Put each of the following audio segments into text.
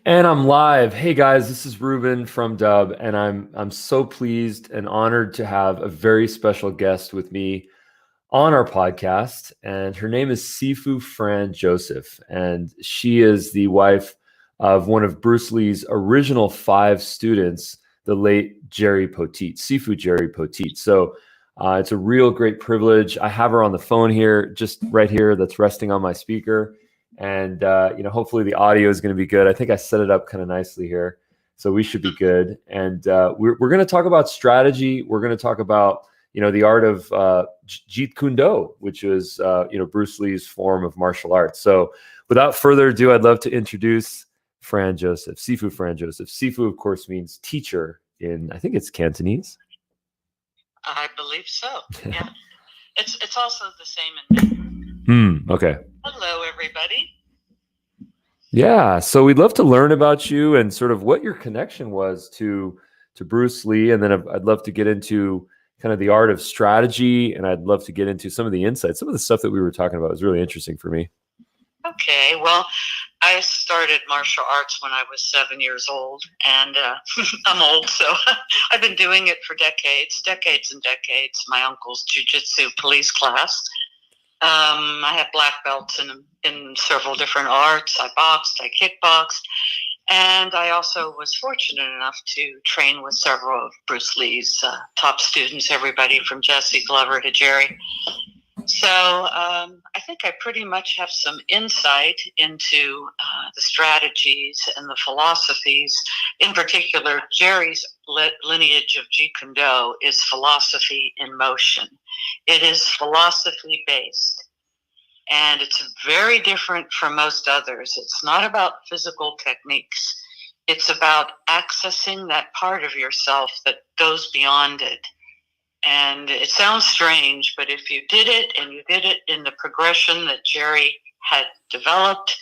And I'm live. Hey guys, this is Ruben from Dubb, and I'm so pleased and honored to have a very special guest with me on our podcast. And her name is Sifu Fran Joseph, and she is the wife of one of Bruce Lee's original five students, the late Jerry Poteet, Sifu Jerry Poteet. So it's a real great privilege. I have her on the phone here, just right here, that's resting on my speaker. And hopefully the audio is going to be good. I think I set it up kind of nicely here, so we should be good. And we're going to talk about strategy. We're going to talk about the art of Jeet Kune, which is Bruce Lee's form of martial arts. So without further ado, I'd love to introduce Fran Joseph, Sifu Fran Joseph. Sifu, of course, means teacher in, I think it's Cantonese. I believe so. Yeah, it's also the same in Mandarin. Okay. Hello, everybody. Yeah, so we'd love to learn about you and sort of what your connection was to Bruce Lee, and then I'd love to get into kind of the art of strategy, and I'd love to get into some of the insights. Some of the stuff that we were talking about was really interesting for me. Okay, well, I started martial arts when I was 7 years old, and I'm old, so I've been doing it for decades and decades. My uncle's jiu-jitsu police class. I have black belts in several different arts. I boxed, I kickboxed, and I also was fortunate enough to train with several of Bruce Lee's top students, everybody from Jesse Glover to Jerry. So I think I pretty much have some insight into the strategies and the philosophies. In particular, Jerry's lineage of Jeet Kune Do is philosophy in motion. It is philosophy based, and it's very different from most others. It's not about physical techniques. It's about accessing that part of yourself that goes beyond it. And it sounds strange, but if you did it and you did it in the progression that Jerry had developed,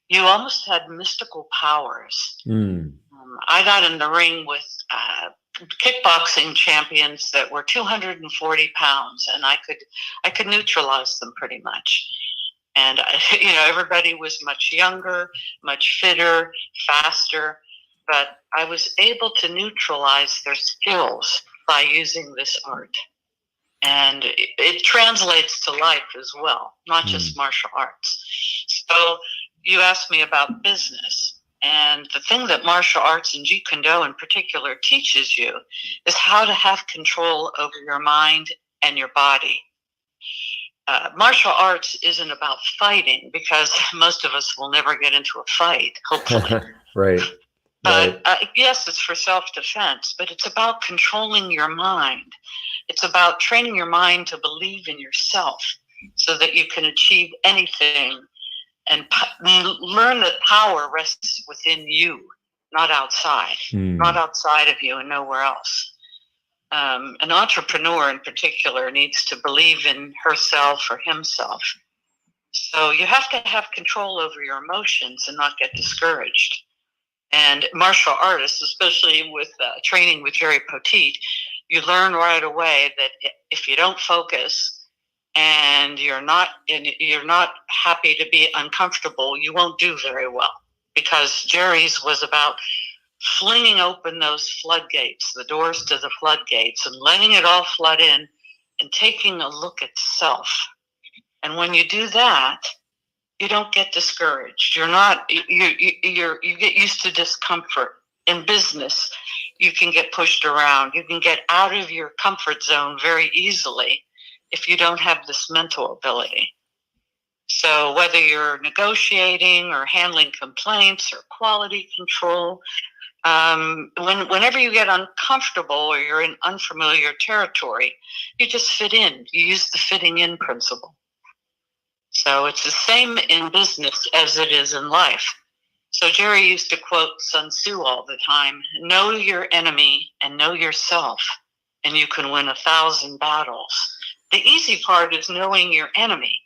you almost had mystical powers. I got in the ring with kickboxing champions that were 240 pounds, and I could neutralize them pretty much. And everybody was much younger, much fitter, faster, but I was able to neutralize their skills by using this art. And it translates to life as well, not just martial arts. So you asked me about business. And the thing that martial arts and Jeet Kune Do in particular teaches you is how to have control over your mind and your body. Martial arts isn't about fighting, because most of us will never get into a fight, hopefully. Right. But yes, it's for self-defense, but it's about controlling your mind. It's about training your mind to believe in yourself so that you can achieve anything, and learn that power rests within you, not outside, not outside of you and nowhere else. An entrepreneur in particular needs to believe in herself or himself. So you have to have control over your emotions and not get discouraged. And martial artists, especially with training with Jerry Poteet, you learn right away that if you don't focus and you're not happy to be uncomfortable, you won't do very well. Because Jerry's was about flinging open those floodgates, the doors to the floodgates, and letting it all flood in and taking a look at self. And when you do that, you don't get discouraged. You get used to discomfort. In business, you can get pushed around. You can get out of your comfort zone very easily if you don't have this mental ability. So whether you're negotiating or handling complaints or quality control, whenever you get uncomfortable or you're in unfamiliar territory, you just fit in. You use the fitting in principle. So it's the same in business as it is in life. So Jerry used to quote Sun Tzu all the time: know your enemy and know yourself, and you can win 1,000 battles. The easy part is knowing your enemy.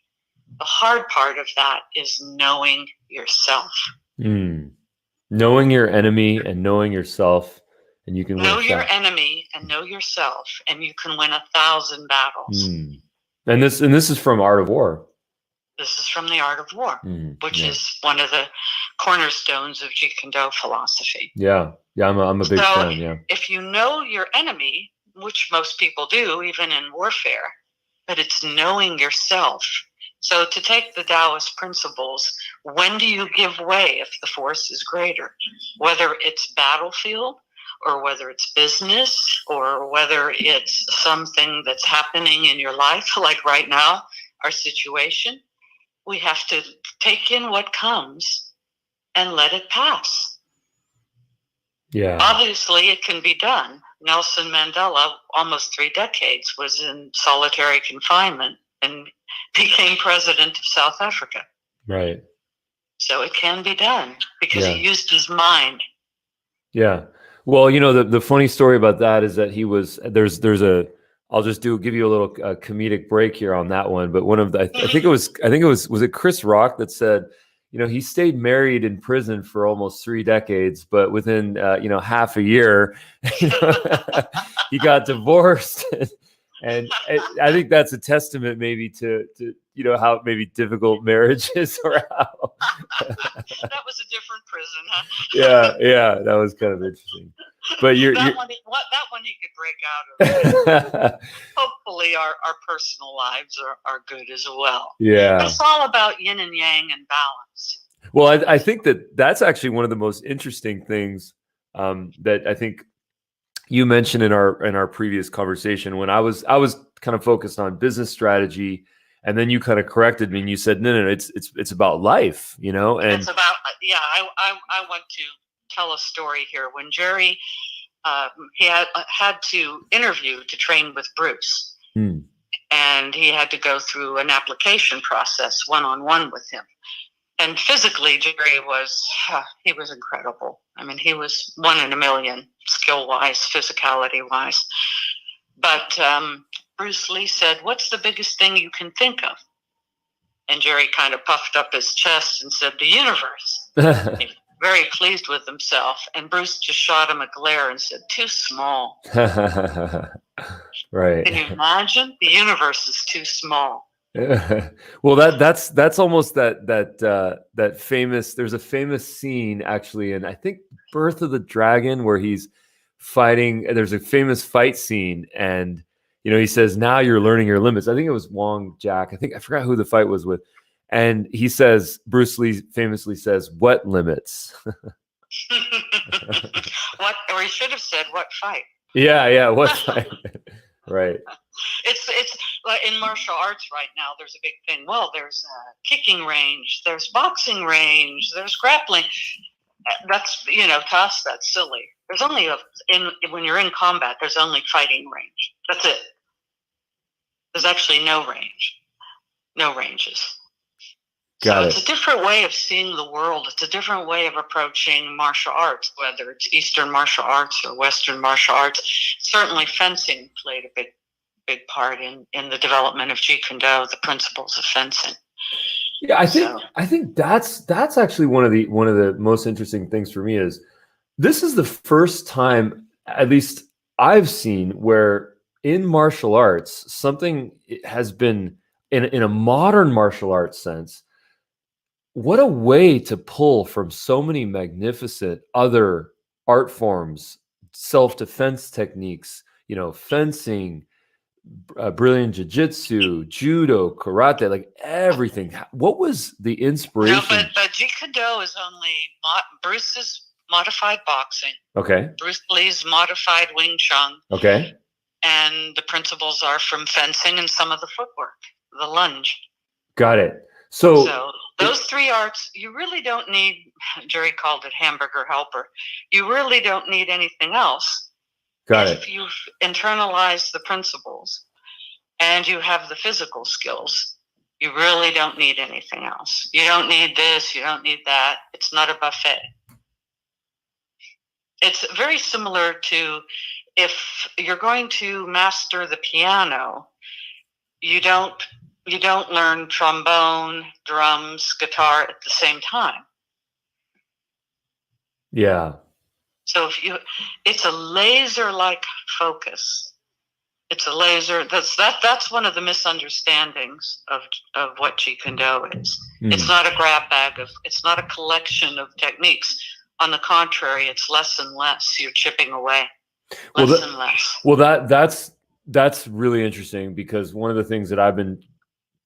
The hard part of that is knowing yourself. Knowing your enemy and knowing yourself, and you can know your enemy and know yourself, and you can win 1,000 battles. And this is from Art of War. This is from The Art of War, which is one of the cornerstones of Jeet Kune Do philosophy. Yeah. I'm a big fan. Yeah. If you know your enemy, which most people do, even in warfare, but it's knowing yourself. So to take the Taoist principles, when do you give way if the force is greater? Whether it's battlefield, or whether it's business, or whether it's something that's happening in your life, like right now, our situation, we have to take in what comes and let it pass. Yeah. Obviously, it can be done. Nelson Mandela, almost 3 decades, was in solitary confinement and became president of South Africa. Right. So it can be done because he used his mind. Yeah. Well, the funny story about that is that I'll just give you a little comedic break here on that one. But one of the, I think it was it Chris Rock that said, he stayed married in prison for almost 3 decades, but within, half a year, he got divorced. And I think that's a testament maybe to how maybe difficult marriage is, or how. That was a different prison, huh? Yeah, that was kind of interesting. But that one he could break out of. Hopefully our personal lives are good as well. Yeah. But it's all about yin and yang and balance. Well, I think that's actually one of the most interesting things that I think you mentioned in our previous conversation, when I was kind of focused on business strategy, and then you kind of corrected me and you said, no, it's about life, and it's about, I want to tell a story here. When Jerry, he had to interview to train with Bruce, and he had to go through an application process one-on-one with him. And physically, Jerry was incredible. I mean, he was 1 in a million, skill-wise, physicality-wise. But Bruce Lee said, "What's the biggest thing you can think of?" And Jerry kind of puffed up his chest and said, "The universe." Very pleased with himself. And Bruce just shot him a glare and said, "Too small." Right. Can you imagine? The universe is too small. Well, that's almost that famous. There's a famous scene actually, in I think Birth of the Dragon, where he's fighting. There's a famous fight scene, and he says, "Now you're learning your limits." I think it was Wong Jack. I forgot who the fight was with, and he says, Bruce Lee famously says, "What limits?" What, or he should have said, "What fight?" Yeah, what fight? Right. It's like in martial arts right now, there's a big thing. Well, there's a kicking range, there's boxing range, there's grappling. That's, to us, that's silly. There's only when you're in combat, there's only fighting range. That's it. There's actually no range, no ranges. It's a different way of seeing the world. It's a different way of approaching martial arts, whether it's Eastern martial arts or Western martial arts. Certainly fencing played a big part in the development of Jeet Kune Do, the principles of fencing. Yeah, I think that's actually one of the most interesting things for me is this is the first time, at least I've seen, where in martial arts something has been in a modern martial arts sense. What a way to pull from so many magnificent other art forms, self-defense techniques, fencing, brilliant jiu-jitsu, judo, karate, like everything. What was the inspiration? No, but Jeet Kune Do is only Bruce's modified boxing. Okay. Bruce Lee's modified Wing Chun. Okay. And the principles are from fencing and some of the footwork, the lunge. Got it. So those 3 arts, you really don't need, Jerry called it hamburger helper. You really don't need anything else. If you've internalized the principles and you have the physical skills, you really don't need anything else. You don't need this, you don't need that. It's not a buffet. It's very similar to if you're going to master the piano, you don't learn trombone, drums, guitar at the same time. Yeah. So it's a laser-like focus. It's a laser. That's one of the misunderstandings of what Jeet Kune Do is. It's not a grab bag it's not a collection of techniques. On the contrary, it's less and less. You're chipping away less and less. Well, that's really interesting, because one of the things that I've been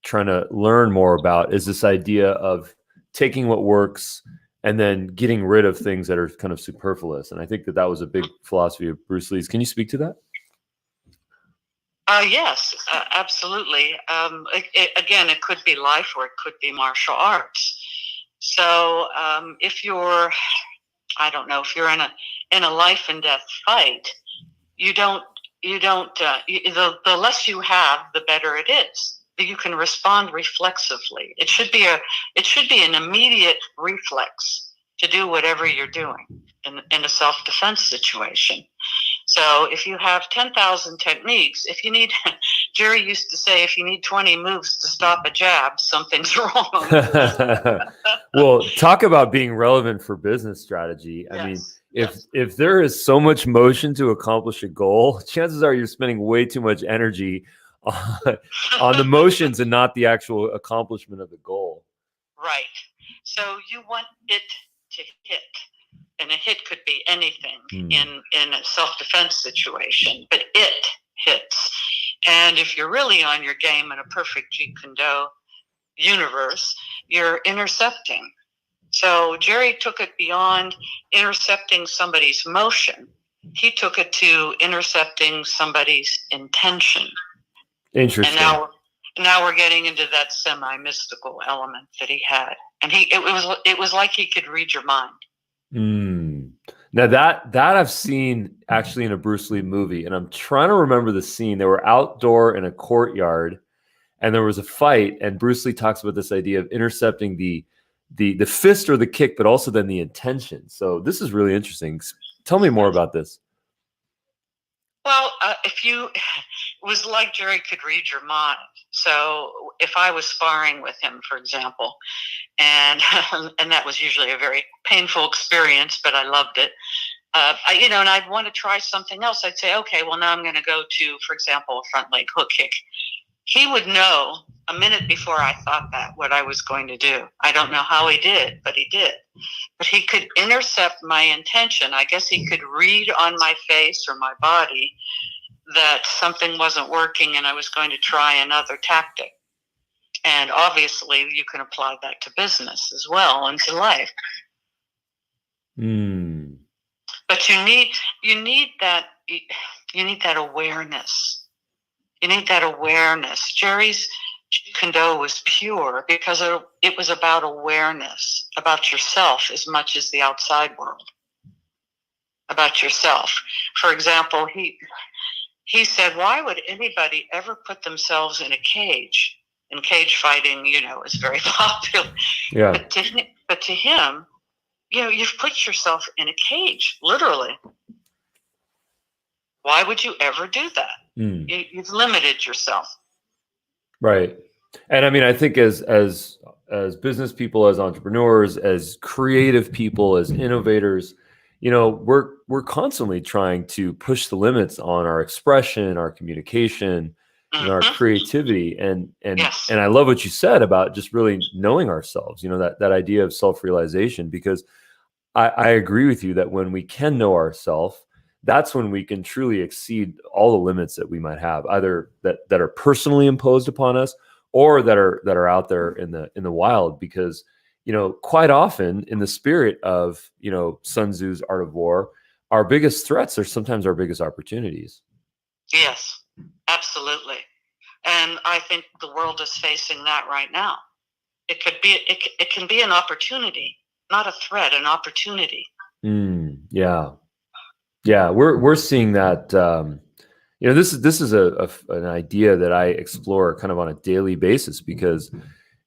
trying to learn more about is this idea of taking what works and then getting rid of things that are kind of superfluous. And I think that was a big philosophy of Bruce Lee's. Can you speak to that? Yes, absolutely. Again, it could be life or it could be martial arts. So if you're, I don't know, if you're in a life and death fight, the less you have, the better it is. You can respond reflexively. It should be an immediate reflex to do whatever you're doing in a self-defense situation. So if you have 10,000 techniques, if you need, Jerry used to say, if you need 20 moves to stop a jab, something's wrong. Well, talk about being relevant for business strategy. Yes. I mean, if there is so much motion to accomplish a goal, chances are you're spending way too much energy on the motions and not the actual accomplishment of the goal. Right. So you want it to hit. And a hit could be anything in a self-defense situation, but it hits. And if you're really on your game in a perfect Jeet Kune Do universe, you're intercepting. So Jerry took it beyond intercepting somebody's motion. He took it to intercepting somebody's intention. Interesting. And now we're getting into that semi-mystical element that he had. And it was like he could read your mind. Now that I've seen actually in a Bruce Lee movie, and I'm trying to remember the scene. They were outdoor in a courtyard, and there was a fight, and Bruce Lee talks about this idea of intercepting the fist or the kick, but also then the intention. So this is really interesting. Tell me more about this. Well, it was like Jerry could read your mind. So if I was sparring with him, for example, and that was usually a very painful experience, but I loved it. And I'd want to try something else. I'd say, okay, well, now I'm going to go to, for example, a front leg hook kick. He would know a minute before I thought what I was going to do. I don't know how he did, but he did. But he could intercept my intention. I guess he could read on my face or my body that something wasn't working and I was going to try another tactic. And obviously you can apply that to business as well and to life. But you need that awareness. You need that awareness. Jerry's Jeet Kune Do was pure because it was about awareness, about yourself as much as the outside world. About yourself. For example, he said, why would anybody ever put themselves in a cage? And cage fighting, is very popular. Yeah. But to him, you've put yourself in a cage, literally. Why would you ever do that? You've limited yourself. Right. And I mean, I think as business people, as entrepreneurs, as creative people, as innovators, we're constantly trying to push the limits on our expression, our communication, our creativity. And yes. And I love what you said about just really knowing ourselves, that idea of self-realization, because I agree with you that when we can know ourselves, that's when we can truly exceed all the limits that we might have, either that are personally imposed upon us or that are out there in the wild. Because, quite often in the spirit of, Sun Tzu's Art of War, our biggest threats are sometimes our biggest opportunities. Yes, absolutely. And I think the world is facing that right now. It can be an opportunity, not a threat, an opportunity. Yeah. Yeah, we're seeing that. This is an idea that I explore kind of on a daily basis, because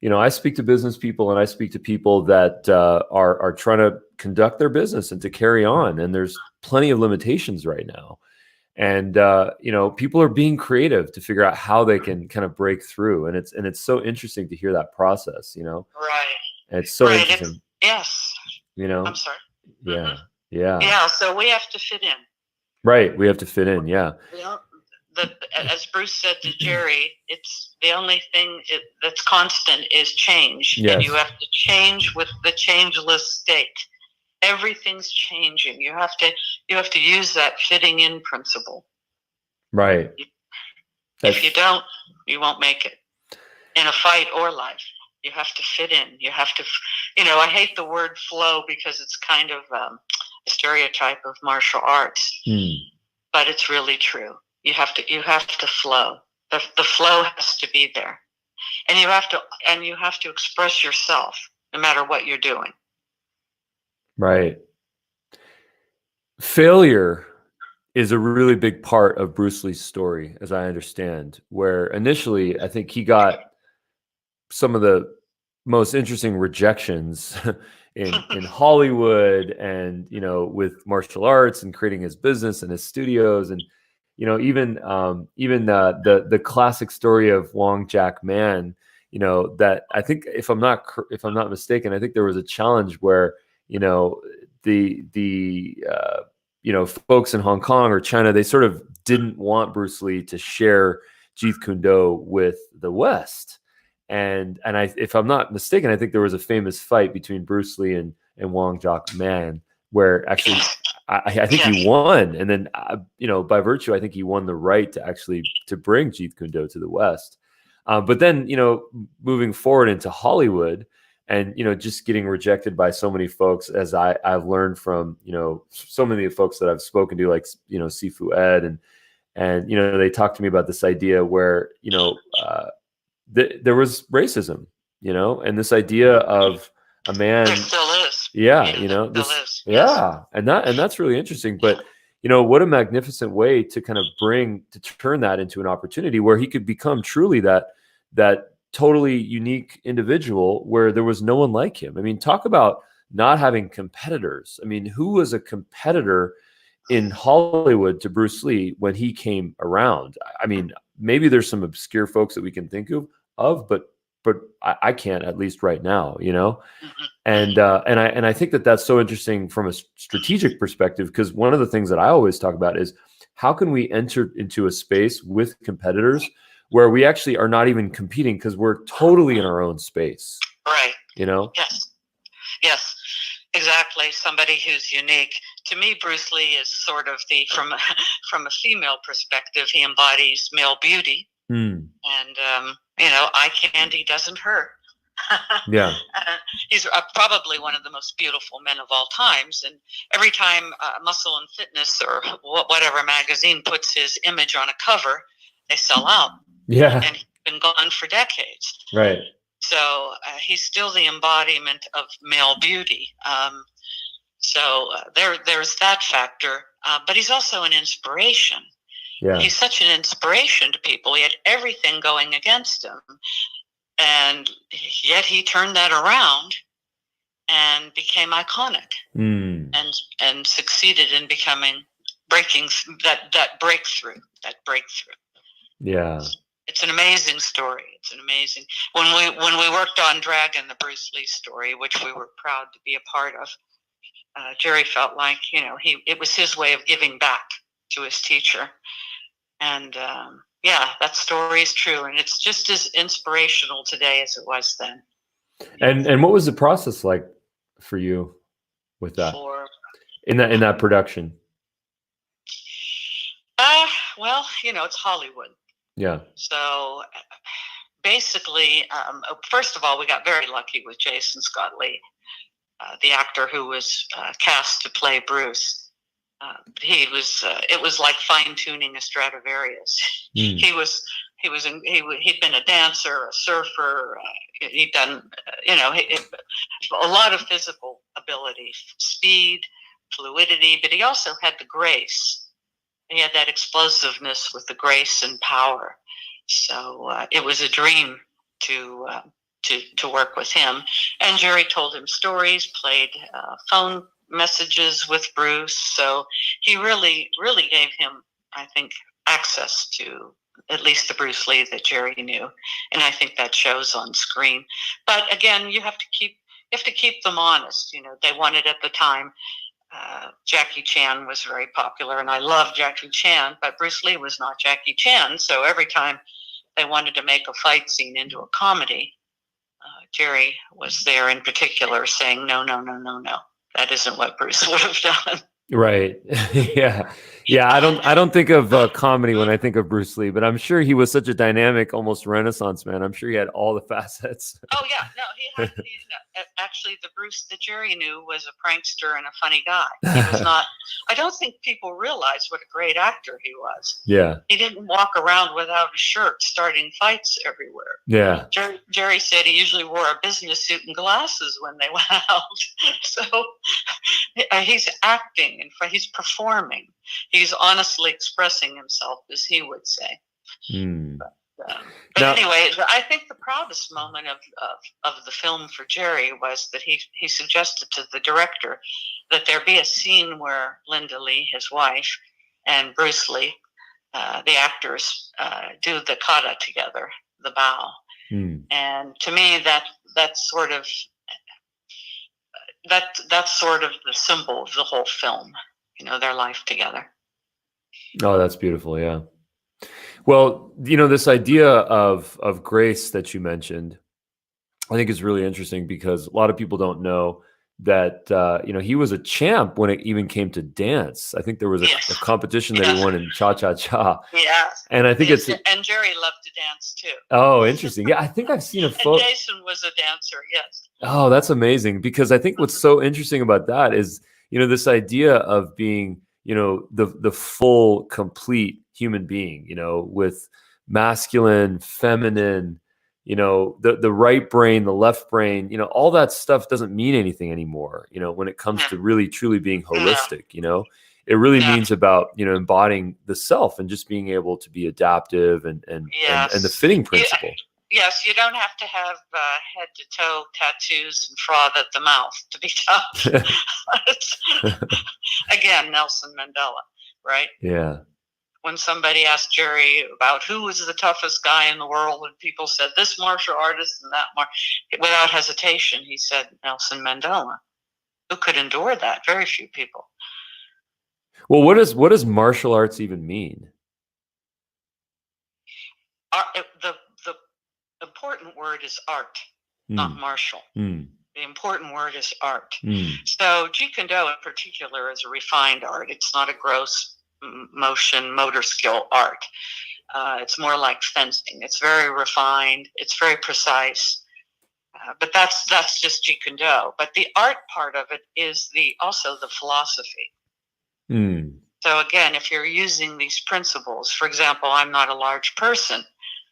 I speak to business people and I speak to people that are trying to conduct their business and to carry on, and there's plenty of limitations right now, and people are being creative to figure out how they can kind of break through, and it's so interesting to hear that process. Right. And it's so interesting. Yes. I'm sorry. Yeah. Yeah. Yeah. So we have to fit in. Right. We have to fit in. Yeah. as Bruce said to Jerry, it's the only thing that's constant is change. Yes. And you have to change with the changeless state. Everything's changing. You have to use that fitting in principle. Right. If you don't, you won't make it in a fight or life. You have to fit in. You have to, I hate the word flow because it's kind of a stereotype of martial arts, but it's really true. You have to flow. The flow has to be there, and you have to express yourself no matter what you're doing. Right. Failure is a really big part of Bruce Lee's story, as I understand, where initially I think he got some of the most interesting rejections in Hollywood and, with martial arts and creating his business and his studios. And, even the classic story of Wong Jack Man, that I think if I'm not mistaken, I think there was a challenge where, the folks in Hong Kong or China, they sort of didn't want Bruce Lee to share Jeet Kune Do with the West. And if I'm not mistaken, I think there was a famous fight between Bruce Lee and Wong Jack Man, where actually I think he won. And then, by virtue, I think he won the right to bring Jeet Kune Do to the West. But then, moving forward into Hollywood, and just getting rejected by so many folks, as I've learned from so many of the folks that I've spoken to, like Sifu Ed, and they talked to me about this idea where there was racism, and this idea of a man. There still is. And that's really interesting. But what a magnificent way to kind of turn that into an opportunity where he could become truly that totally unique individual where there was no one like him. I mean, talk about not having competitors. I mean, who was a competitor in Hollywood to Bruce Lee when he came around? I mean, maybe there's some obscure folks that we can think of, but I can't, at least right now, And I think that's so interesting from a strategic perspective, because one of the things that I always talk about is how can we enter into a space with competitors where we actually are not even competing because we're totally in our own space. Right. Yes, exactly. Somebody who's unique. To me, Bruce Lee is sort of from a female perspective, he embodies male beauty. And, eye candy doesn't hurt. Yeah. He's probably one of the most beautiful men of all times. And every time Muscle and Fitness or whatever magazine puts his image on a cover, they sell out. Yeah. And he's been gone for decades. Right. So he's still the embodiment of male beauty. There's that factor. But he's also an inspiration. Yeah. He's such an inspiration to people. He had everything going against him. And yet he turned that around and became iconic and succeeded in breaking that breakthrough. Yeah. It's an amazing story. It's an amazing. When we worked on Dragon, the Bruce Lee story, which we were proud to be a part of, Jerry felt like it was his way of giving back to his teacher, and that story is true, and it's just as inspirational today as it was then. And what was the process like for you with that in that production? Well, it's Hollywood. Yeah. So basically, first of all, we got very lucky with Jason Scott Lee, the actor who was cast to play Bruce. It was like fine tuning a Stradivarius. He'd been a dancer, a surfer. He'd done, a lot of physical ability, speed, fluidity, but he also had the grace. He had that explosiveness with the grace and power. So it was a dream to work with him. And Jerry told him stories, played phone messages with Bruce. So he really, really gave him, I think, access to at least the Bruce Lee that Jerry knew. And I think that shows on screen. But again, you have to keep them honest. They wanted at the time Jackie Chan was very popular, and I loved Jackie Chan, but Bruce Lee was not Jackie Chan. So every time they wanted to make a fight scene into a comedy, Jerry was there in particular saying, no, no, no, no, no. That isn't what Bruce would have done. Right. Yeah. Yeah. I don't think of comedy when I think of Bruce Lee, but I'm sure he was such a dynamic, almost Renaissance man. I'm sure he had all the facets. Oh yeah, no, actually the Bruce that Jerry knew was a prankster and a funny guy. He was not. I don't think people realize what a great actor he was. Yeah. He didn't walk around without a shirt, starting fights everywhere. Yeah. Jerry said he usually wore a business suit and glasses when they went out. So he's acting and he's performing. He's honestly expressing himself, as he would say. Mm. But anyway, I think the proudest moment of the film for Jerry was that he suggested to the director that there be a scene where Linda Lee, his wife, and Bruce Lee, the actors, do the kata together, the bow. Mm. And to me, that's sort of the symbol of the whole film. Their life together. Oh, that's beautiful. Yeah. Well, this idea of grace that you mentioned, I think is really interesting because a lot of people don't know that, he was a champ when it even came to dance. I think there was a competition that he won in cha-cha-cha. Yes. And I think and Jerry loved to dance too. Oh, interesting. Yeah. I think I've seen a photo. And Jason was a dancer. Yes. Oh, that's amazing. Because I think what's so interesting about that is, this idea of being, the full, complete human being, with masculine, feminine, the right brain, the left brain, all that stuff doesn't mean anything anymore. When it comes to really truly being holistic, it really means about, embodying the self and just being able to be adaptive and the fitting principle. Yes, you don't have to have head to toe tattoos and froth at the mouth to be tough. Again, Nelson Mandela, right? Yeah. When somebody asked Jerry about who was the toughest guy in the world, and people said this martial artist and that without hesitation, he said Nelson Mandela. Who could endure that? Very few people. Well, what does martial arts even mean? The important word is art, not martial. The important word is art. So Jeet Kune Do in particular is a refined art. It's not a gross motor skill art. It's more like fencing. It's very refined. It's very precise. But that's just Jeet Kune Do. But the art part of it is also the philosophy. So again, if you're using these principles, for example, I'm not a large person.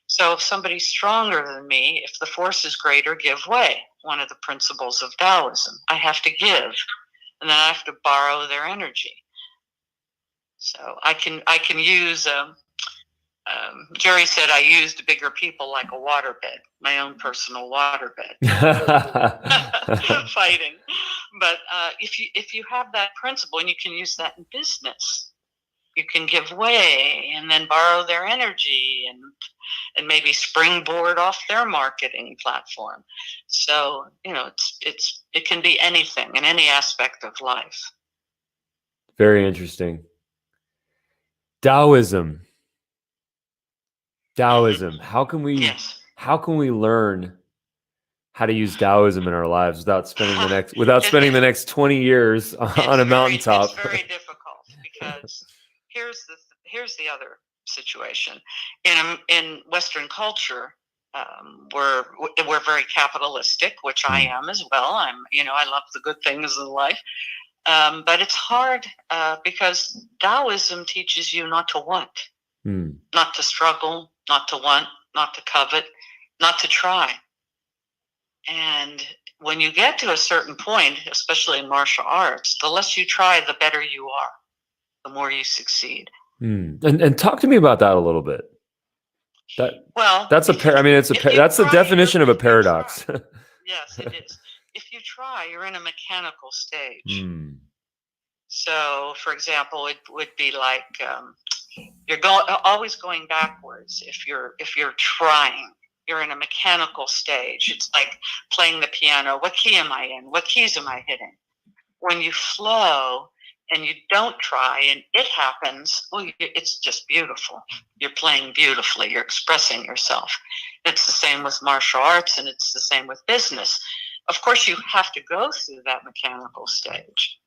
So if somebody's stronger than me, if the force is greater, give way. One of the principles of Daoism. I have to give, and then I have to borrow their energy. So I can use. Jerry said I used bigger people like a waterbed, my own personal waterbed, fighting. But if you have that principle, and you can use that in business. You can give way and then borrow their energy and maybe springboard off their marketing platform. So, it can be anything in any aspect of life. Very interesting. Daoism. How can we learn how to use Daoism in our lives without spending the next 20 years on a mountaintop? It's very difficult because here's the other situation. In Western culture, we're very capitalistic, which I am as well. I love the good things in life, but it's hard because Daoism teaches you not to want, not to struggle, not to want, not to covet, not to try. And when you get to a certain point, especially in martial arts, the less you try, the better you are, the more you succeed. And talk to me about that a little bit. That's the definition of a paradox. Yes, it is. If you try, you're in a mechanical stage. So, for example, it would be like you're always going backwards. If you're trying, you're in a mechanical stage. It's like playing the piano. What key am I in? What keys am I hitting? when you flow and you don't try and it happens, well, it's just beautiful. You're playing beautifully. You're expressing yourself. It's the same with martial arts, and it's the same with business. Of course, you have to go through that mechanical stage,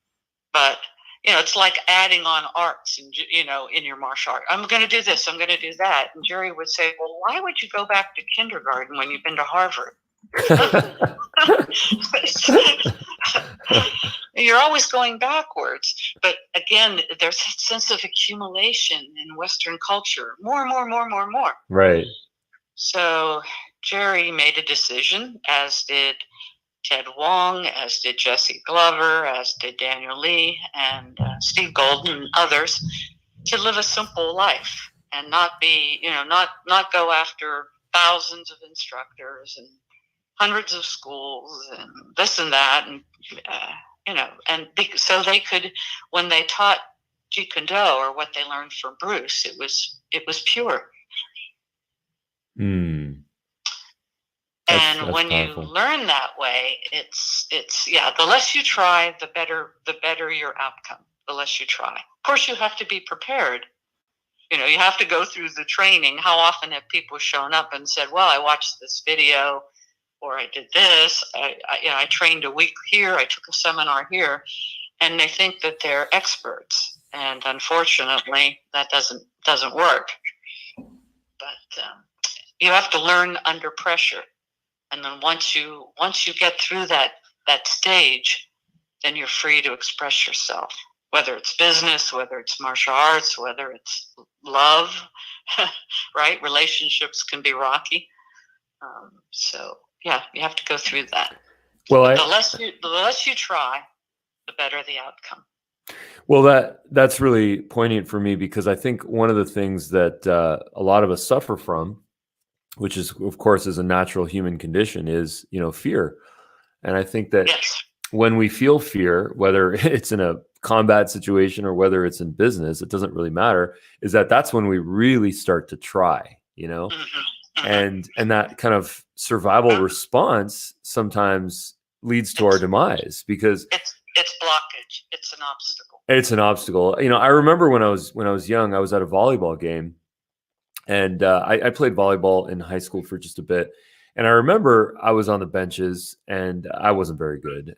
but it's like adding on arts, and in your martial art. I'm going to do this. I'm going to do that. And Jerry would say, "Well, why would you go back to kindergarten when you've been to Harvard?" You're always going backwards. But again, there's a sense of accumulation in Western culture. More, more, more, more, more. Right. So Jerry made a decision, as did Ted Wong, as did Jesse Glover, as did Daniel Lee, and Steve Golden, and others, to live a simple life and not be, not go after thousands of instructors and hundreds of schools and this and that, and so they could, when they taught Jeet Kune Do, or what they learned from Bruce, it was pure. And when powerful. You learn that way, it's the less you try, the better your outcome. The less you try. Of course, you have to be prepared. You have to go through the training. How often have people shown up and said, "Well, I watched this video, or I did this. I trained a week here. I took a seminar here," and they think that they're experts. And unfortunately, that doesn't work. But you have to learn under pressure. And then once you get through that stage, then you're free to express yourself, whether it's business, whether it's martial arts, whether it's love, right? Relationships can be rocky. So yeah, you have to go through that. Well, the less you try, the better the outcome. Well, that's really poignant for me, because I think one of the things that a lot of us suffer from, which is, of course, is a natural human condition, is, fear. And I think that when we feel fear, whether it's in a combat situation or whether it's in business, it doesn't really matter, is that's when we really start to try, and that kind of survival response sometimes leads to our demise, because it's blockage. It's an obstacle. It's an obstacle. I remember when I was young, I was at a volleyball game. And I played volleyball in high school for just a bit. And I remember I was on the benches and I wasn't very good.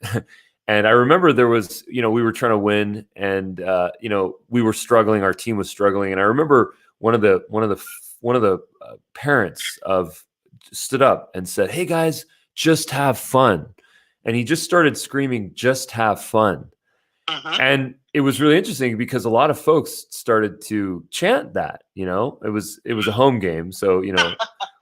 And I remember there was, we were trying to win, and, we were struggling. Our team was struggling. And I remember one of the parents stood up and said, "Hey guys, just have fun." And he just started screaming, "Just have fun." And it was really interesting, because a lot of folks started to chant that. It was a home game, so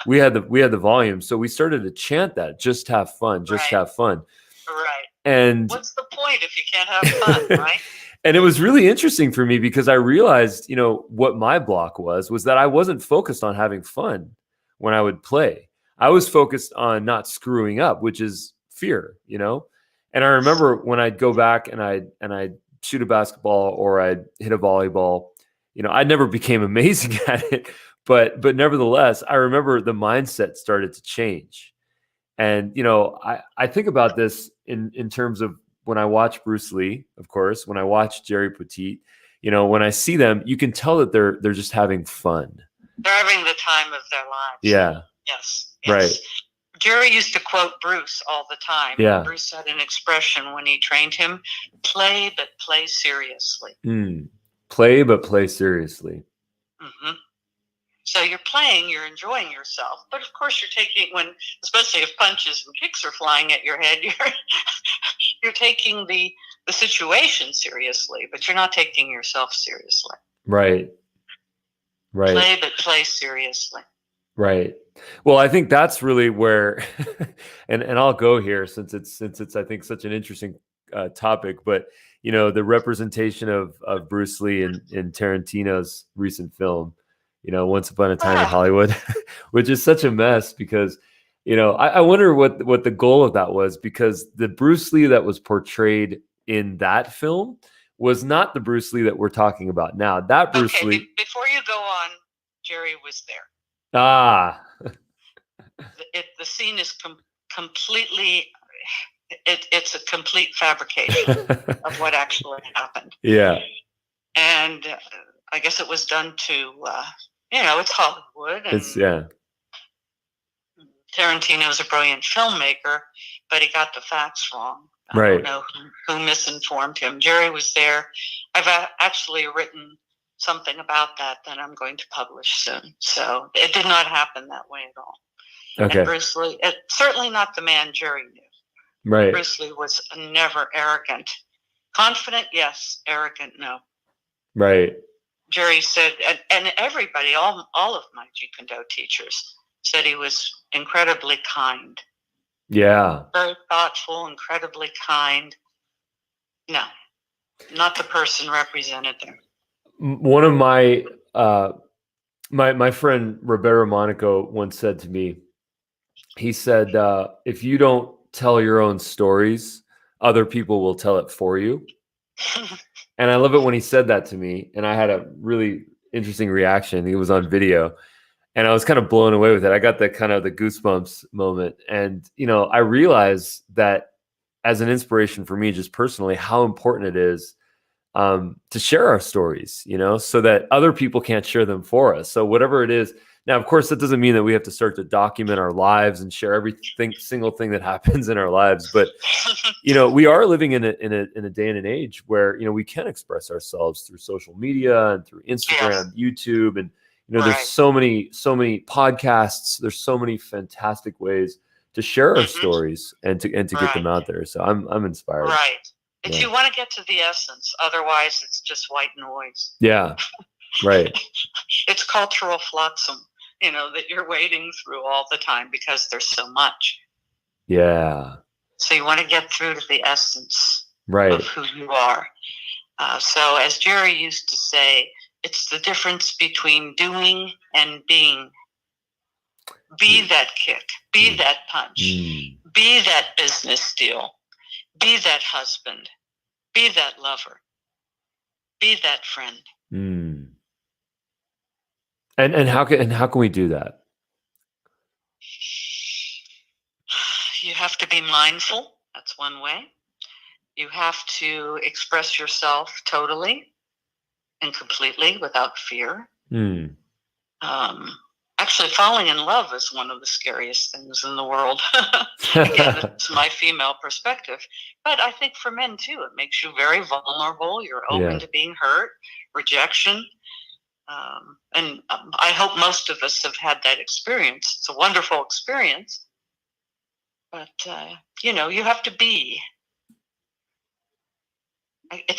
we had the volume, so we started to chant that, "Just have fun, just have fun." Right. And what's the point if you can't have fun, right? And it was really interesting for me, because I realized, what my block was that I wasn't focused on having fun when I would play. I was focused on not screwing up, which is fear, And I remember when I'd go back and I'd shoot a basketball or I'd hit a volleyball, I never became amazing at it, but nevertheless, I remember the mindset started to change. And, I think about this in terms of when I watch Bruce Lee, of course, when I watch Jerry Poteet, when I see them, you can tell that they're just having fun. They're having the time of their lives. Yeah. Yes. Right. Jerry used to quote Bruce all the time. Yeah. Bruce had an expression when he trained him: "Play, but play seriously." Play, but play seriously. So you're playing, you're enjoying yourself, but of course you're taking, especially if punches and kicks are flying at your head, you're taking the situation seriously, but you're not taking yourself seriously. Right. Play, but play seriously. Right. Well, I think that's really where, and I'll go here since it's I think such an interesting topic, but the representation of Bruce Lee in Tarantino's recent film, Once Upon a Time in Hollywood, which is such a mess, because I wonder what the goal of that was, because the Bruce Lee that was portrayed in that film was not the Bruce Lee that we're talking about now. That Bruce Lee. Before you go on, Jerry was there. Ah. The scene is completely, it's a complete fabrication of what actually happened. Yeah. And I guess it was done to, it's Hollywood, and Tarantino's a brilliant filmmaker, but he got the facts wrong. I don't know who misinformed him. Jerry was there. I've actually written something about that I'm going to publish soon. So it did not happen that way at all. Okay. And Bruce Lee, certainly not the man Jerry knew. Right. Bruce Lee was never arrogant. Confident, yes. Arrogant, no. Right. Jerry said, and everybody, all of my Jeet Kune Do teachers said he was incredibly kind. Yeah. Very thoughtful, incredibly kind. No, not the person represented there. One of my my friend Roberto Monaco once said to me, he said, if you don't tell your own stories, other people will tell it for you. And I love it when he said that to me, and I had a really interesting reaction. It was on video, and I was kind of blown away with it. I got that kind of the goosebumps moment. And, I realized that as an inspiration for me, just personally, how important it is to share our stories, so that other people can't share them for us. So whatever it is. Now, of course, that doesn't mean that we have to start to document our lives and share single thing that happens in our lives. But, we are living in a day and an age where, we can express ourselves through social media and through Instagram, YouTube, and, there's so many podcasts. There's so many fantastic ways to share our stories and to get them out there. So I'm inspired. Right. If you want to get to the essence, otherwise it's just white noise. Yeah. Right. It's cultural flotsam, that you're wading through all the time because there's so much. Yeah. So you want to get through to the essence of who you are. So as Jerry used to say, it's the difference between doing and being. Be that kick. Be that punch. Be that business deal. Be that husband. Be that lover. Be that friend. And how can we do that? You have to be mindful. That's one way. You have to express yourself totally and completely without fear. Actually, falling in love is one of the scariest things in the world. Again, that's my female perspective. But I think for men, too, it makes you very vulnerable. You're open to being hurt, rejection. And I hope most of us have had that experience. It's a wonderful experience. But, you have to be. It's